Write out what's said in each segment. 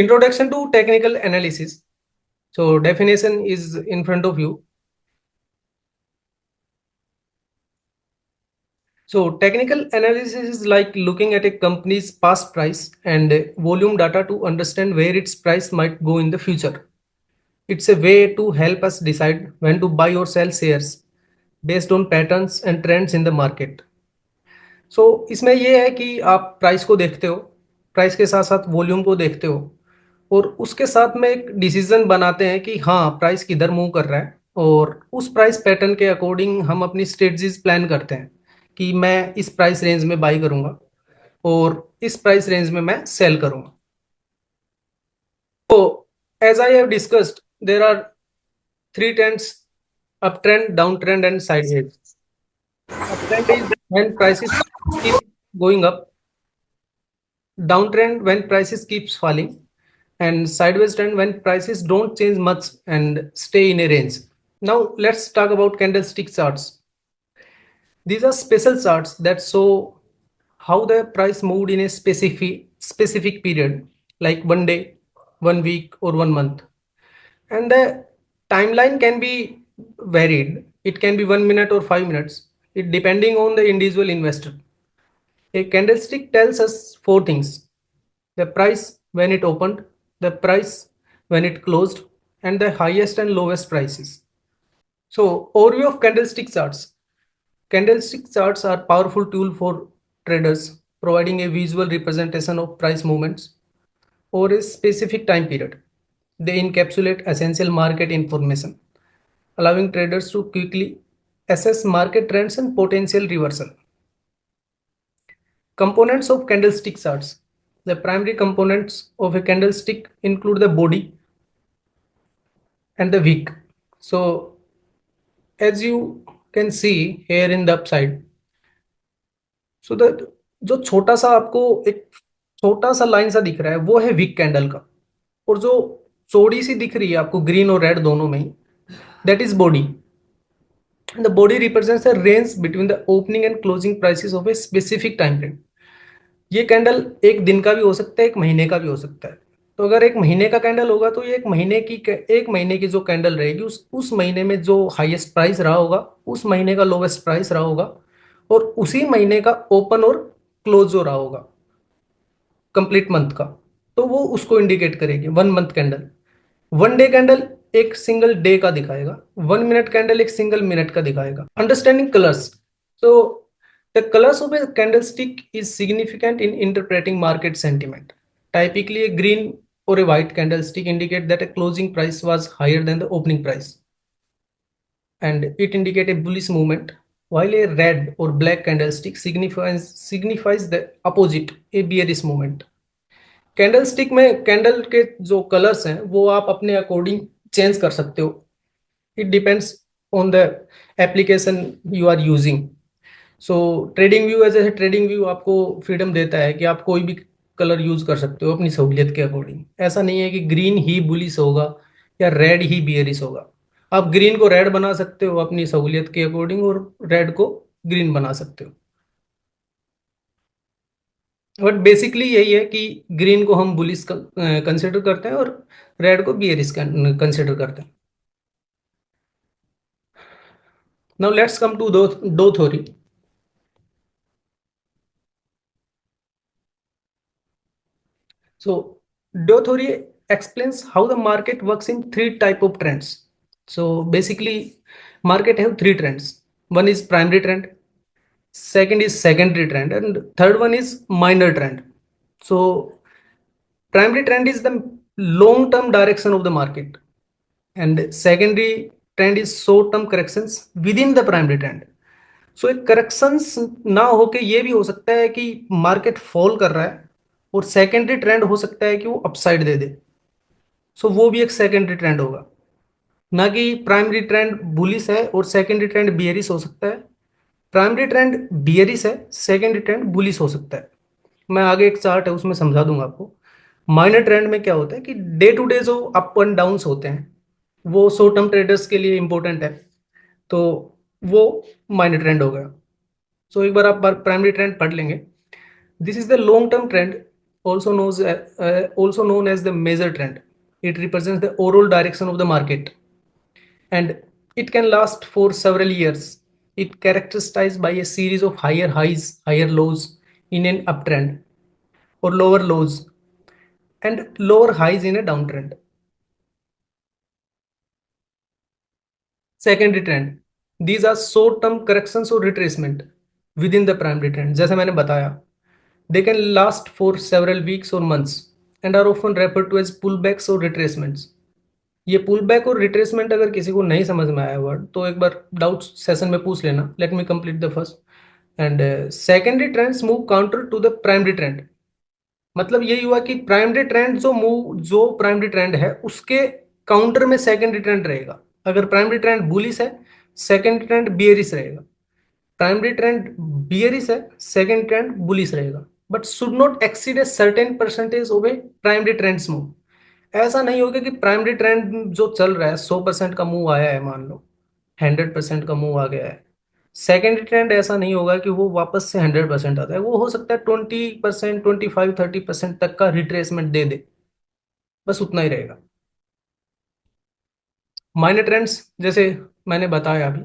Introduction to technical analysis. So definition is in front of you. So technical analysis is like looking at a company's past price and volume data to understand where its price might go in the future. It's a way to help us decide when to buy or sell shares based on patterns and trends in the market. सो इसमें ये है कि आप price को देखते हो, price के साथ साथ वॉल्यूम को देखते हो और उसके साथ में एक डिसीजन बनाते हैं कि हाँ प्राइस किधर मूव कर रहा है और उस प्राइस पैटर्न के अकॉर्डिंग हम अपनी स्ट्रेटजीज प्लान करते हैं कि मैं इस प्राइस रेंज में बाई करूंगा और इस प्राइस रेंज में मैं सेल करूंगा. तो as I have discussed there are three trends: up trend, down trend and sideways. Up trend is when prices keep going up, downtrend when prices keeps falling, and sideways trend when prices don't change much and stay in a range. Now let's talk about candlestick charts. These are special charts that show how the price moved in a specific period, like one day, 1 week, or 1 month. And the timeline can be varied. It can be 1 minute or 5 minutes, it depending on the individual investor. A candlestick tells us four things: the price when it opened, the price when it closed, and the highest and lowest prices. So, overview of candlestick charts. Candlestick charts are powerful tool for traders, providing a visual representation of price movements over a specific time period. They encapsulate essential market information, allowing traders to quickly assess market trends and potential reversal. Components of candlestick charts. The primary components of a candlestick include the body and the wick. So as you can see here in the upside, so the जो छोटा सा आपको एक छोटा सा line सा दिख रहा है वो है विक कैंडल का, और जो चौड़ी सी दिख रही है आपको ग्रीन और रेड दोनों में ही, that is body. The body represents the range between the opening and closing prices of a specific time frame. ये कैंडल एक दिन का भी हो सकता है, एक महीने का भी हो सकता है. तो अगर एक महीने का कैंडल होगा तो ये एक महीने की जो कैंडल रहेगी उस महीने में जो हाईएस्ट प्राइस रहा होगा उस महीने का लोवेस्ट प्राइस रहा होगा, और उसी महीने का ओपन और क्लोज जो रहा होगा कंप्लीट मंथ का, तो वो उसको इंडिकेट करेगी. 1 मंथ कैंडल, 1 डे कैंडल एक सिंगल डे का दिखाएगा, 1 मिनट कैंडल एक सिंगल मिनट का दिखाएगा. Understanding colours. So the colors of a candlestick is significant in interpreting market sentiment. Typically, a green or a white candlestick indicate that a closing price was higher than the opening price, and it indicates a bullish movement, while a red or black candlestick signifies the opposite, a bearish movement. Candlestick में candle के जो colours हैं वो आप अपने according change कर सकते हो. It depends on the application you are using. So TradingView as a TradingView आपको फ्रीडम देता है कि आप कोई भी कलर यूज कर सकते हो अपनी सहूलियत के अकॉर्डिंग. ऐसा नहीं है कि ग्रीन ही बुलिश होगा या रेड ही बियरिश होगा. आप ग्रीन को रेड बना सकते हो अपनी सहूलियत के अकॉर्डिंग और रेड को ग्रीन बना सकते हो. बट बेसिकली यही है कि ग्रीन को हम बुलिश कंसिडर करते हैं और रेड को बियरिश कंसिडर करते हैं. नाउ लेट्स कम टू दो theory. So Doe theory explains how the market works in three type of trends. So basically, market have three trends. One is primary trend, second is secondary trend, and third one is minor trend. So primary trend is the long term direction of the market, and secondary trend is short term corrections within the primary trend. सो एक corrections ना होके ये भी हो सकता है कि market fall कर रहा है और सेकेंडरी ट्रेंड हो सकता है कि वो अपसाइड दे दे. सो वो भी एक सेकेंडरी ट्रेंड होगा, ना कि प्राइमरी ट्रेंड बुलिश है और सेकेंडरी ट्रेंड बियरिश हो सकता है. प्राइमरी ट्रेंड बियरिश है, सेकेंडरी ट्रेंड बुलिश हो सकता है. मैं आगे एक चार्ट है उसमें समझा दूंगा आपको. माइनर ट्रेंड में क्या होता है कि डे टू डे जो अप एंड डाउन्स होते हैं वो शॉर्ट टर्म ट्रेडर्स के लिए इंपॉर्टेंट है, तो वो माइनर ट्रेंड हो गया. सो एक बार आप प्राइमरी ट्रेंड पढ़ लेंगे. This is the long term trend. also known as the major trend. It represents the overall direction of the market, and it can last for several years. It characterized by a series of higher highs, higher lows in an uptrend, or lower lows and lower highs in a downtrend. Secondary trend. These are short-term corrections or retracement within the primary trend. जैसे मैंने बताया, they can last for several weeks or months and are often referred to as pullbacks or retracements. ये pull back और retracement अगर किसी को नहीं समझ में आया वर्ड तो एक बार डाउट सेशन में पूछ लेना. Let me complete the first. And secondary trends move counter to the primary trend. मतलब यही हुआ कि प्राइमरी ट्रेंड जो प्राइमरी ट्रेंड है उसके काउंटर में सेकेंडरी ट्रेंड रहेगा. अगर प्राइमरी ट्रेंड बुलिश है, सेकेंडरी ट्रेंड बियरिश रहेगा. प्राइमरी ट्रेंड बियरिश है, सेकेंड ट्रेंड बुलिश रहेगा. But should not exceed a certain percentage of a primary trend's move. ऐसा नहीं होगा कि प्राइमरी ट्रेंड जो चल रहा है 100% का मूव आया है, मान लो 100% का मूव आ गया है. सेकेंडरी ट्रेंड ऐसा नहीं होगा कि वो वापस से 100% आता है. वो हो सकता है 20%, 25-30% तक का रिट्रेसमेंट दे दे, बस उतना ही रहेगा. माइनर ट्रेंड्स जैसे मैंने बताया अभी,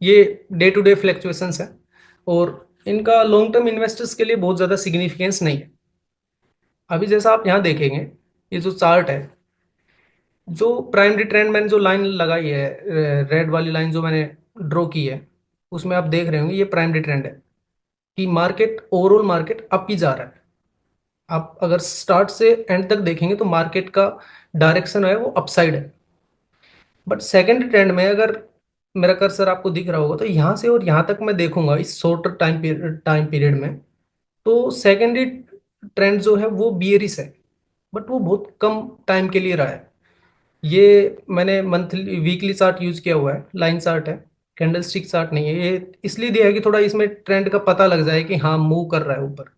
ये डे टू डे फ्लक्चुएशंस है और इनका लॉन्ग टर्म इन्वेस्टर्स के लिए बहुत ज़्यादा सिग्निफिकेंस नहीं है. अभी जैसा आप यहाँ देखेंगे, ये जो चार्ट है, जो प्राइमरी ट्रेंड मैंने जो लाइन लगाई है, रेड वाली लाइन जो मैंने ड्रॉ की है, उसमें आप देख रहे होंगे ये प्राइमरी ट्रेंड है कि मार्केट, ओवरऑल मार्केट अप ही जा रहा है. आप अगर स्टार्ट से एंड तक देखेंगे तो मार्केट का डायरेक्शन है वो अपसाइड है. बट सेकेंडरी ट्रेंड में अगर मेरा कर्सर आपको दिख रहा होगा तो यहाँ से और यहाँ तक मैं देखूंगा इस शॉर्टर टाइम पीरियड में, तो सेकेंडरी ट्रेंड जो है वो बियरिश है. बट वो बहुत कम टाइम के लिए रहा है. ये मैंने मंथली वीकली चार्ट यूज किया हुआ है, लाइन चार्ट है, कैंडल स्टिक चार्ट नहीं है. ये इसलिए दिया है कि थोड़ा इसमें ट्रेंड का पता लग जाए कि हाँ मूव कर रहा है ऊपर.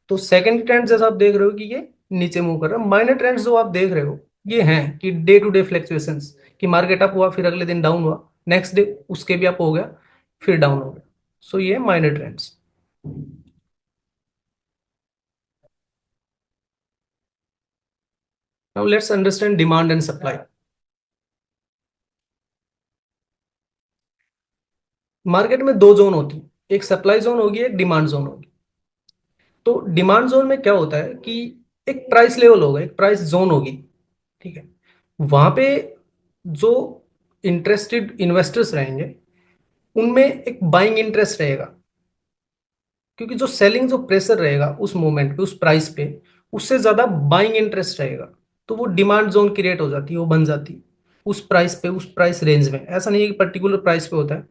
तो सेकंड ट्रेंड जैसा आप देख रहे हो कि ये नीचे मूव कर रहा है. माइनर ट्रेंड्स जो आप देख रहे हो ये हैं कि डे टू डे फ्लक्चुएशंस, कि मार्केट अप हुआ फिर अगले दिन डाउन हुआ, नेक्स्ट डे उसके भी अप हो गया फिर डाउन हो गया. सो ये minor trends. Now let's understand demand and supply. Market में दो जोन होती है, एक सप्लाई जोन होगी, एक डिमांड जोन होगी. तो डिमांड जोन में क्या होता है कि एक प्राइस लेवल होगा, एक प्राइस जोन होगी, ठीक है. वहां पे जो इंटरेस्टेड इन्वेस्टर्स रहेंगे उनमें एक बाइंग इंटरेस्ट रहेगा, क्योंकि जो सेलिंग जो प्रेशर रहेगा उस मोमेंट पे, उस प्राइस पे, उससे ज्यादा बाइंग इंटरेस्ट रहेगा. तो वो डिमांड जोन क्रिएट हो जाती है, वो बन जाती है उस प्राइस पे, उस प्राइस रेंज में. ऐसा नहीं है कि पर्टिकुलर प्राइस पे होता है.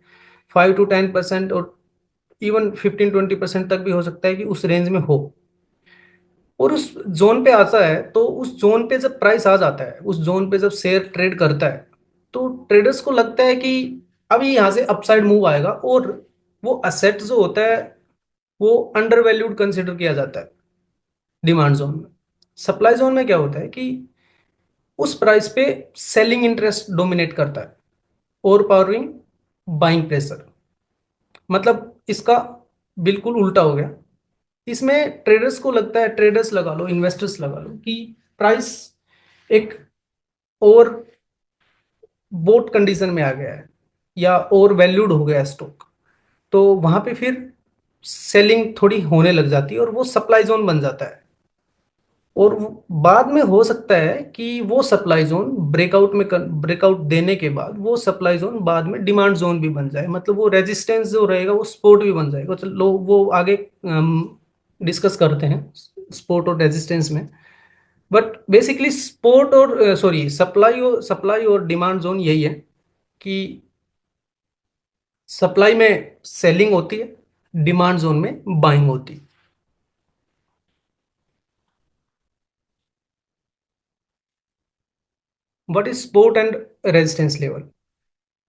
5 to 10% और इवन 15-20% तक भी हो सकता है कि उस रेंज में हो. और उस जोन पे आता है तो उस जोन पे जब प्राइस आ जाता है, उस जोन पे जब शेयर ट्रेड करता है, तो ट्रेडर्स को लगता है कि अभी यहाँ से अपसाइड मूव आएगा, और वो असेट जो होता है वो अंडर वैल्यूड कंसिडर किया जाता है डिमांड जोन में. सप्लाई जोन में क्या होता है कि उस प्राइस पे सेलिंग इंटरेस्ट डोमिनेट करता है, ओवर पावरिंग बाइंग प्रेशर. मतलब इसका बिल्कुल उल्टा हो गया. इसमें ट्रेडर्स को लगता है, ट्रेडर्स लगा लो, इन्वेस्टर्स लगा लो, कि प्राइस एक ओवर बोट कंडीशन में आ गया है या ओवर वैल्यूड हो गया स्टॉक. तो वहां पे फिर सेलिंग थोड़ी होने लग जाती है और वो सप्लाई जोन बन जाता है. और बाद में हो सकता है कि वो सप्लाई जोन ब्रेकआउट देने के बाद वो सप्लाई जोन बाद में डिमांड जोन भी बन जाए. मतलब वो रेजिस्टेंस जो रहेगा वो सपोर्ट भी बन जाएगा. चलो वो आगे डिस्कस करते हैं सपोर्ट और रेजिस्टेंस में. बट बेसिकली सपोर्ट और सॉरी सप्लाई और डिमांड जोन यही है कि सप्लाई में सेलिंग होती है, डिमांड जोन में बाइंग होती है. What is support and resistance level?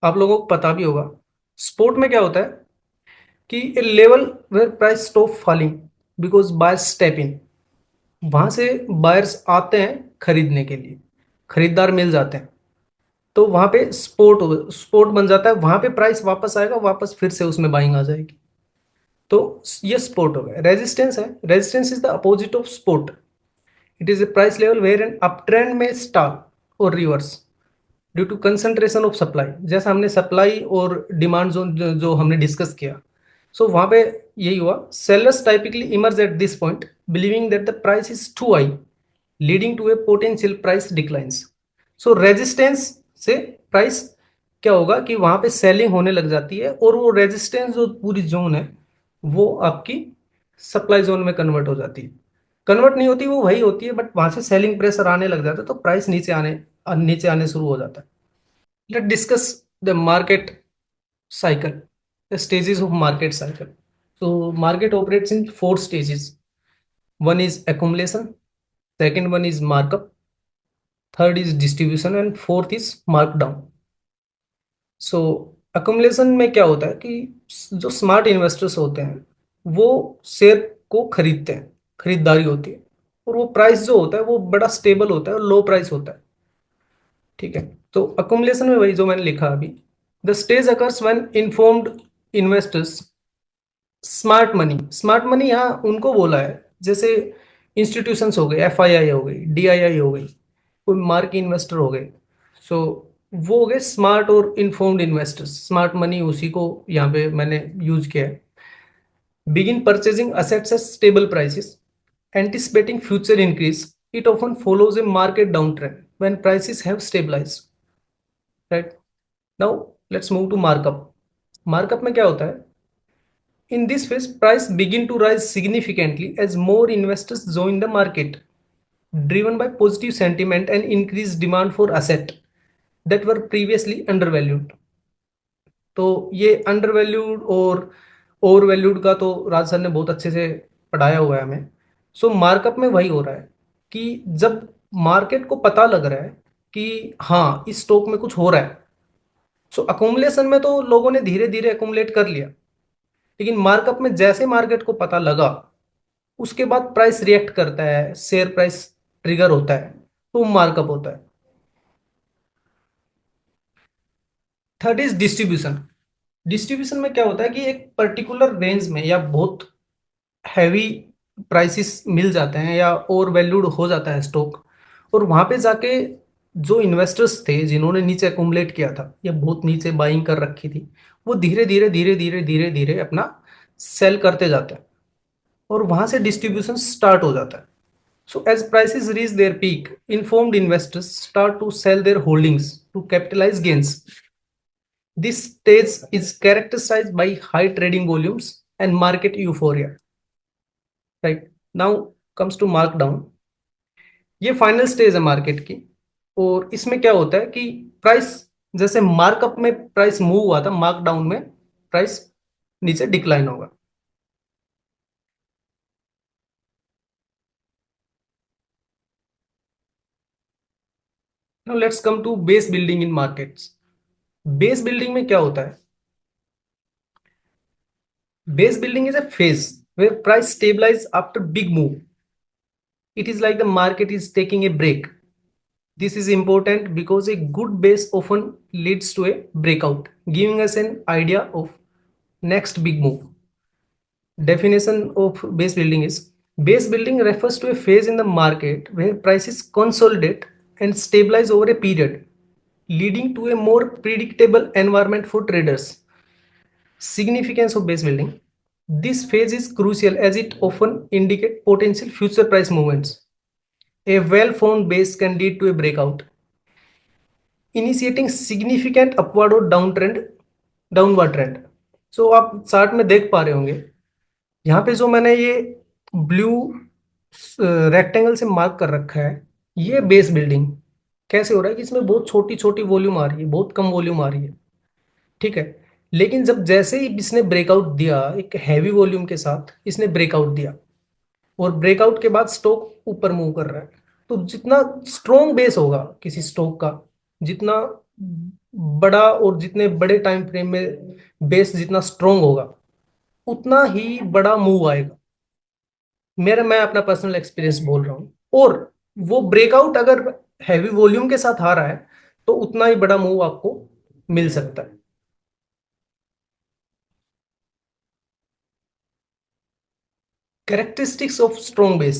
आप लोगों को पता भी होगा. सपोर्ट में क्या होता है कि a level where price stop falling because buyers step in. वहां से बायर्स आते हैं खरीदने के लिए, खरीदार मिल जाते हैं, तो वहां पे स्पोर्ट बन जाता है. वहां पे प्राइस वापस आएगा, वापस फिर से उसमें बाइंग आ जाएगी. तो ये स्पोर्ट हो गया. रेजिस्टेंस है, resistance is the opposite of sport. It is a price level where an uptrend may stall or reverse due to concentration of supply. जैसा हमने सप्लाई और डिमांड जोन जो हमने डिस्कस किया, सो वहां पे यही हुआ। Sellers typically emerge at this point believing that the price is too high leading to a potential price declines. So resistance से प्राइस क्या होगा कि वहां पे सेलिंग होने लग जाती है और वो रेजिस्टेंस जो पूरी जोन है वो आपकी सप्लाई जोन में कन्वर्ट हो जाती है। कन्वर्ट नहीं होती, वो वही होती है, बट वहां से सेलिंग प्रेशर आने लग जाता है तो प्राइस नीचे आने शुरू हो जाता है। Let's discuss the market cycle, the stages of market cycle. So market operates in four stages. One is accumulation, second one is markup, third is distribution and fourth is markdown. So accumulation में क्या होता है कि जो smart investors होते हैं वो share को खरीदते हैं, खरीदारी होती है, और वो प्राइस जो होता है वो बड़ा स्टेबल होता है और लो प्राइस होता है। ठीक है, तो अकोमोलेशन में वही जो मैंने लिखा अभी, the stage occurs when informed investors smart money यहाँ उनको बोला है जैसे इंस्टीट्यूशंस हो गए, एफआईआई हो गई, डीआईआई हो गई, कोई मार्क इन्वेस्टर हो गए। सो वो हो गए स्मार्ट और इन्फॉर्म्ड इन्वेस्टर्स। स्मार्ट मनी उसी को यहाँ पे मैंने यूज किया है। Begin purchasing assets at stable prices anticipating future increase, it often follows a market downtrend when prices have stabilized, right? Now let's move to markup. Markup में क्या होता है? In this phase price begin to rise significantly as more investors join the market, driven by positive sentiment and increased demand for asset that were previously undervalued. तो ये undervalued और overvalued का तो राज sir ने बहुत अच्छे से पढ़ाया हुआ है हमें। सो मार्कअप में वही हो रहा है कि जब मार्केट को पता लग रहा है कि हाँ इस स्टॉक में कुछ हो रहा है, सो अकोमुलेशन में तो लोगों ने धीरे धीरे अकोमुलेट कर लिया, लेकिन मार्कअप में जैसे मार्केट को पता लगा उसके बाद प्राइस रिएक्ट करता है, शेयर प्राइस ट्रिगर होता है, तो मार्कअप होता है। Third is distribution. डिस्ट्रीब्यूशन में क्या होता है कि एक पर्टिकुलर रेंज में या बहुत हैवी प्राइसेस मिल जाते हैं या ओवर वैल्यूड हो जाता है स्टॉक, और वहां पे जाके जो इन्वेस्टर्स थे जिन्होंने नीचे अकुमुलेट किया था या बहुत नीचे बाइंग कर रखी थी, वो धीरे धीरे धीरे धीरे धीरे धीरे अपना सेल करते जाते हैं और वहां से डिस्ट्रीब्यूशन स्टार्ट हो जाता है। So as prices reach their peak informed investors start to sell their holdings to capitalize gains. This stage is characterized by high trading volumes and market euphoria, right? Now comes to mark down. ये final stage है market की, और इसमें क्या होता है कि price जैसे मार्कअप में प्राइस मूव हुआ था, मार्क डाउन में प्राइस नीचे डिक्लाइन होगा। Now let's come to base building in markets. Base building में क्या होता है? Base building is a phase where price stabilize after big move. It is like the market is taking a break. This is important because a good base often leads to a breakout, giving us an idea of next big move. Definition of base building is: base building refers to a phase in the market where prices consolidate and stabilize over a period, leading to a more predictable environment for traders. Significance of base building: this phase is crucial as it often indicates potential future price movements. A well-formed base can lead to a breakout, initiating significant upward or downward trend. So आप chart में देख पा रहे होंगे, यहाँ पे जो मैंने ये ब्लू रेक्टेंगल से मार्क कर रखा है, ये बेस बिल्डिंग कैसे हो रहा है कि इसमें बहुत छोटी छोटी वॉल्यूम आ रही है, बहुत कम वॉल्यूम आ रही है, ठीक है। लेकिन जब जैसे ही इसने ब्रेकआउट दिया एक हैवी वॉल्यूम के साथ, इसने ब्रेकआउट दिया और ब्रेकआउट के बाद स्टॉक ऊपर मूव कर रहा है, तो जितना स्ट्रॉन्ग बेस होगा किसी स्टॉक का, जितना बड़ा और जितने बड़े टाइम फ्रेम में बेस जितना स्ट्रॉन्ग होगा, उतना ही बड़ा मूव आएगा। मैं अपना पर्सनल एक्सपीरियंस बोल रहा हूँ। और वो ब्रेकआउट अगर हैवी वॉल्यूम के साथ आ रहा है तो उतना ही बड़ा मूव आपको मिल सकता है। Characteristics of strong base.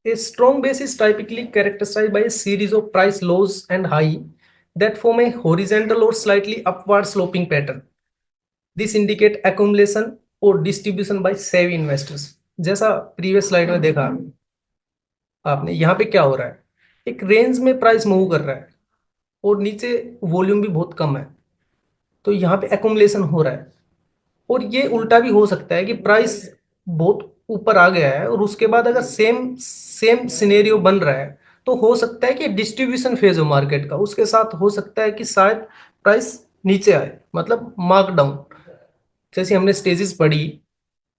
A strong base is typically characterized by a series of price lows and high that form a horizontal or slightly upward sloping pattern. This indicate accumulation और distribution by savvy investors. जैसा previous slide में देखा आपने, यहाँ पे क्या हो रहा है, एक रेंज में प्राइस मूव कर रहा है और नीचे वॉल्यूम भी बहुत कम है, तो यहाँ पे accumulation हो रहा है। और ये उल्टा भी हो सकता है कि प्राइस बहुत ऊपर आ गया है और उसके बाद अगर सेम सेम सिनेरियो बन रहा है, तो हो सकता है कि डिस्ट्रीब्यूशन फेज हो मार्केट का, उसके साथ हो सकता है कि शायद प्राइस नीचे आए, मतलब मार्कडाउन। जैसे हमने स्टेजेस पढ़ी,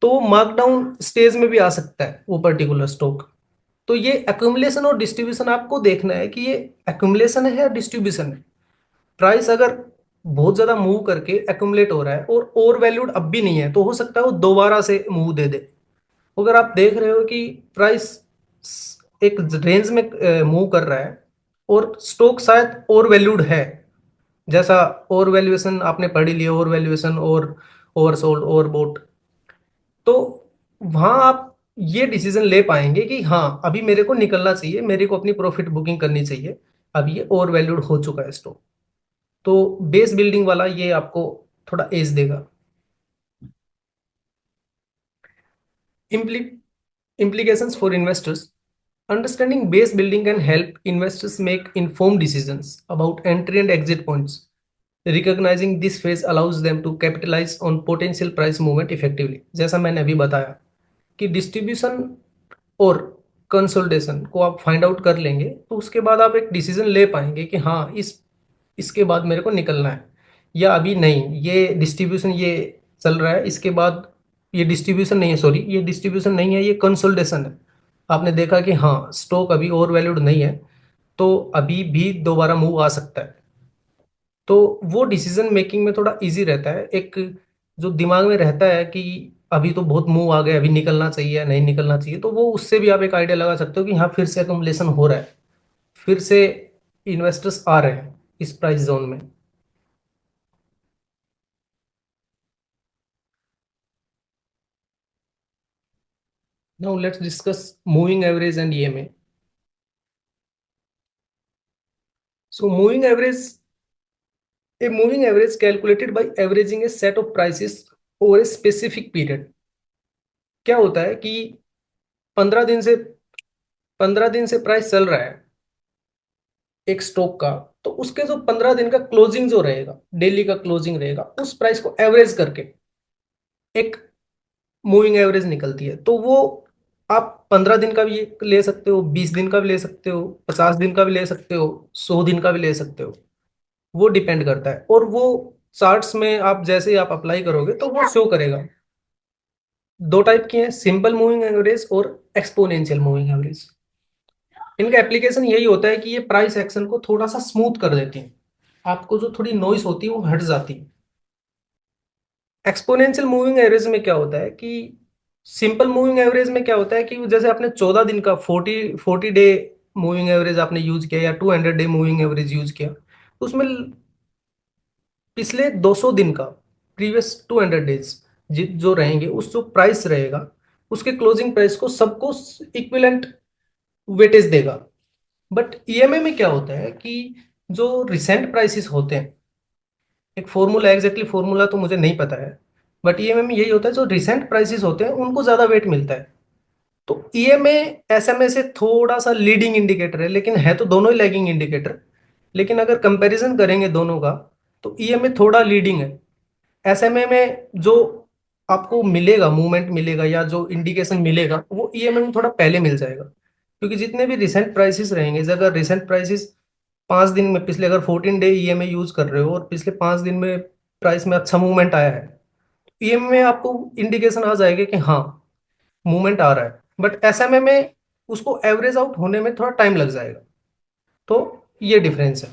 तो मार्कडाउन स्टेज में भी आ सकता है वो पर्टिकुलर स्टॉक। तो ये एक्यूमुलेशन और डिस्ट्रीब्यूशन आपको देखना है कि ये एक्यूमुलेशन है या डिस्ट्रीब्यूशन है। प्राइस अगर बहुत ज्यादा मूव करके एक्यूमुलेट हो रहा है और ओवर वैल्यूड अब भी नहीं है, तो हो सकता है वो दोबारा से मूव दे दे। अगर आप देख रहे हो कि प्राइस एक रेंज में मूव कर रहा है और स्टॉक शायद ओवर वैल्यूड है, जैसा ओवर वैल्यूएशन आपने पढ़ ही लिया, ओवर वैल्यूएशन और ओवरसोल्ड ओवरबोट, तो वहां आप ये डिसीजन ले पाएंगे कि हाँ अभी मेरे को निकलना चाहिए, मेरे को अपनी प्रॉफिट बुकिंग करनी चाहिए, अब ये ओवर वैल्यूड हो चुका है स्टॉक। तो बेस बिल्डिंग वाला ये आपको थोड़ा एज देगा। Implications for investors. Understanding base building can help investors make informed decisions about entry and exit points. Recognizing this phase allows them to capitalize on potential price movement effectively. जैसा मैंने अभी बताया कि डिस्ट्रीब्यूशन और consolidation को आप find out कर लेंगे, तो उसके बाद आप एक डिसीजन ले पाएंगे कि हाँ इसके बाद मेरे को निकलना है, या अभी नहीं, ये डिस्ट्रीब्यूशन ये चल रहा है, इसके बाद ये डिस्ट्रीब्यूशन नहीं है, सॉरी ये डिस्ट्रीब्यूशन नहीं है, ये कंसोलिडेशन है। आपने देखा कि हाँ स्टॉक अभी ओवर वैल्यूड नहीं है, तो अभी भी दोबारा मूव आ सकता है। तो वो डिसीजन मेकिंग में थोड़ा इजी रहता है। एक जो दिमाग में रहता है कि अभी तो बहुत मूव आ गया, अभी निकलना चाहिए या नहीं निकलना चाहिए, तो वो उससे भी आप एक आइडिया लगा सकते हो कि हाँ फिर से अकुमुलेशन हो रहा है, फिर से इन्वेस्टर्स आ रहे हैं इस प्राइस जोन में। Now let's discuss moving average and EMA. So moving average calculated by averaging A set of prices over a specific period. क्या होता है कि 15 दिन से प्राइस चल रहा है एक स्टॉक का, तो उसके जो 15 दिन का क्लोजिंग जो रहेगा, डेली का क्लोजिंग रहेगा, उस प्राइस को एवरेज करके एक मूविंग एवरेज निकलती है। तो वो आप 15 दिन का भी ले सकते हो, 20 दिन का भी ले सकते हो, 50 दिन का भी ले सकते हो, 100 दिन का भी ले सकते हो, वो डिपेंड करता है। और वो चार्ट्स में आप जैसे ही आप अप्लाई करोगे तो वो शो करेगा। दो टाइप की है, सिंपल मूविंग एवरेज और एक्सपोनेंशियल मूविंग एवरेज। इनका एप्लीकेशन यही होता है कि ये प्राइस एक्शन को थोड़ा सा स्मूथ कर देती है, आपको जो थोड़ी नॉइस होती है वो हट जाती है। एक्सपोनेंशियल मूविंग एवरेज में क्या होता है कि सिंपल मूविंग एवरेज में क्या होता है कि जैसे आपने 14 दिन का 40 डे मूविंग एवरेज आपने यूज किया या 200 डे मूविंग एवरेज यूज किया, तो उसमें पिछले 200 दिन का, प्रीवियस 200 डेज जो रहेंगे, उस जो प्राइस रहेगा उसके क्लोजिंग प्राइस को सबको इक्विवेलेंट वेटेज देगा। बट ईएमए में क्या होता है कि जो रिसेंट प्राइसेस होते हैं, एक फॉर्मूला, एग्जैक्टली फॉर्मूला तो मुझे नहीं पता है, बट ईएमए में यही होता है, जो रिसेंट प्राइसेस होते हैं उनको ज्यादा वेट मिलता है। तो ईएमए एसएमए से थोड़ा सा लीडिंग इंडिकेटर है, लेकिन है तो दोनों ही लैगिंग इंडिकेटर। लेकिन अगर कंपैरिजन करेंगे दोनों का, तो ईएमए थोड़ा लीडिंग है। एसएमए में जो आपको मिलेगा, मूवमेंट मिलेगा या जो इंडिकेशन मिलेगा, वो ईएमए में थोड़ा पहले मिल जाएगा, क्योंकि जितने भी रिसेंट प्राइसेस रहेंगे, अगर रिसेंट प्राइसेस 5 दिन में, पिछले अगर 14 डे ईएमए यूज कर रहे हो और पिछले 5 दिन में प्राइस में अच्छा मूवमेंट आया है, ईएमए में आपको इंडिकेशन आ जाएगा कि हाँ मूवमेंट आ रहा है। बट एसएमए में उसको एवरेज आउट होने में थोड़ा टाइम लग जाएगा। तो ये डिफरेंस है।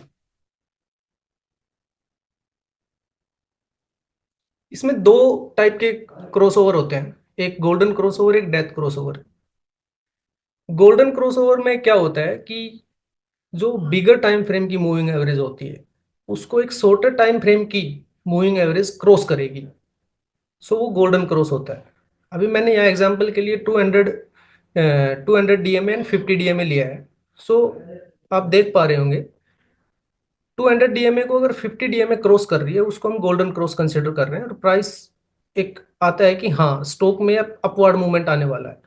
इसमें दो टाइप के क्रॉसओवर होते हैं, एक गोल्डन क्रॉसओवर, एक डेथ क्रॉसओवर। गोल्डन क्रॉसओवर में क्या होता है कि जो बिगर टाइम फ्रेम की मूविंग एवरेज होती है, उसको एक शॉर्टर टाइम फ्रेम की मूविंग एवरेज क्रॉस करेगी, सो वो गोल्डन क्रॉस होता है। अभी मैंने यहाँ एग्जांपल के लिए 200 200 DMA एंड 50 DMA लिया है। सो आप देख पा रहे होंगे 200 DMA को अगर 50 DMA क्रॉस कर रही है उसको हम गोल्डन क्रॉस कंसिडर कर रहे हैं, और प्राइस एक आता है कि हाँ स्टॉक में अब अपवर्ड मूवमेंट आने वाला है।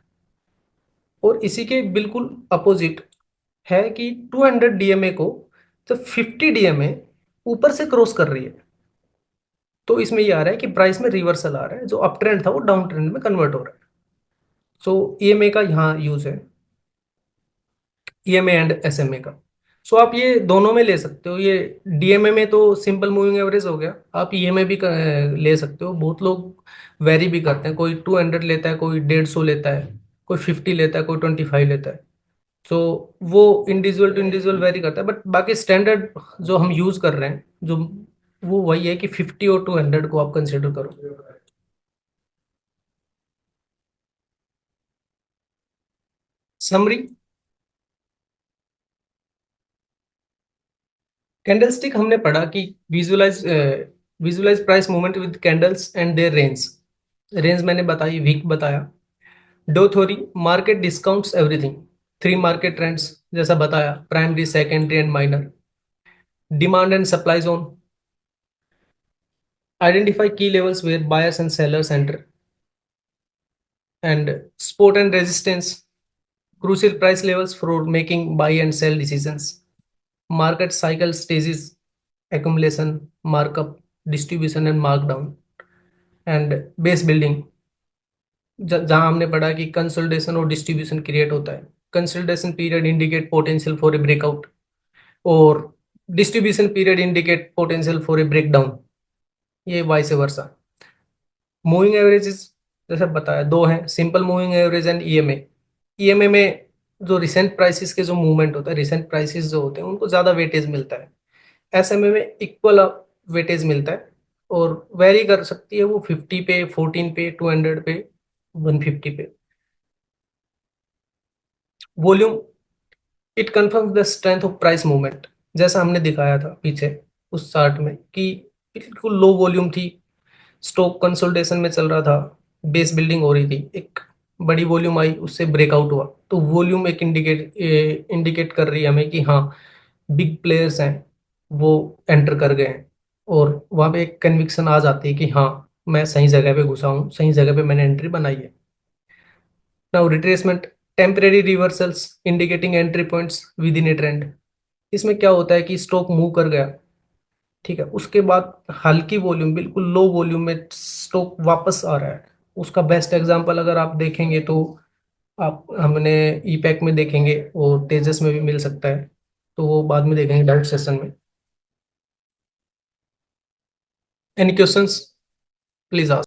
और इसी के बिल्कुल अपोजिट है कि 200 DMA को जब 50 DMA ऊपर से क्रॉस कर रही है तो इसमें ये आ रहा है कि प्राइस में रिवर्सल आ रहा है, जो अप ट्रेंड था वो डाउन ट्रेंड में कन्वर्ट हो रहा है। सो ईएमए का यहाँ यूज है, ईएमए एंड एसएमए का। सो आप ये दोनों में ले सकते हो। ये डीएमए में तो सिंपल मूविंग एवरेज हो गया, आप ईएमए भी ले सकते हो। बहुत लोग वेरी भी करते हैं, कोई 200 लेता है, कोई 150 लेता है, कोई 50 लेता है, कोई 25 लेता है। सो वो इंडिविजुअल टू इंडिविजुअल वेरी करता है, बट बाकी स्टैंडर्ड जो हम यूज कर रहे हैं जो वो वही है कि 50 और 200 को आप कंसिडर करो। समरी, कैंडलस्टिक हमने पढ़ा कि visualise price movement with candles and their range. Range मैंने बताई, वीक बताया। Dow theory, market discounts everything. Three market trends जैसा बताया, primary secondary and minor. Demand and supply zone, identify key levels where buyers and sellers enter. And support and resistance, crucial price levels for making buy and sell decisions. Market cycle stages, accumulation, markup, distribution and markdown. And base building, जहां हमने पढ़ा कि consolidation और distribution create होता है। Consolidation period indicate potential for a breakout, और distribution period indicate potential for a breakdown, ये vice versa. Moving averages जैसे बताया दो हैं, simple moving average and EMA. EMA में जो रिसेंट प्राइसेस के जो मूवमेंट होता है, रिसेंट प्राइसेस जो होते हैं उनको ज्यादा वेटेज मिलता है। एसएमए में इक्वल वेटेज मिलता है, और वेरी कर सकती है वो 50 पे, 14 पे, 200 पे, 150 पे। Volume, it confirms the strength of price movement, जैसा हमने दिखाया था पीछे उस चार्ट में कि बिल्कुल लो वॉल्यूम थी, स्टॉक कंसोलिडेशन में चल रहा था, बेस बिल्डिंग हो रही थी, एक बड़ी वॉल्यूम आई, उससे ब्रेकआउट हुआ, तो वॉल्यूम एक इंडिकेट कर रही है हमें कि हाँ बिग प्लेयर्स हैं वो एंटर कर गए हैं, और वहां पे एक कन्विक्शन आ जाती है कि हाँ मैं सही जगह पे घुसा हूँ, सही जगह पे मैंने एंट्री बनाई है। Now retracement, temporary reversals indicating entry points with in A trend. इसमें क्या होता है कि स्टॉक मूव कर गया, ठीक है, उसके बाद हल्की वॉल्यूम, बिल्कुल लो वॉल्यूम में स्टॉक वापस आ रहा है। उसका बेस्ट एग्जांपल अगर आप देखेंगे तो आप हमने ईपैक में देखेंगे, और तेजस में भी मिल सकता है, तो वो बाद में देखेंगे डाउट सेशन में। Any questions, please ask.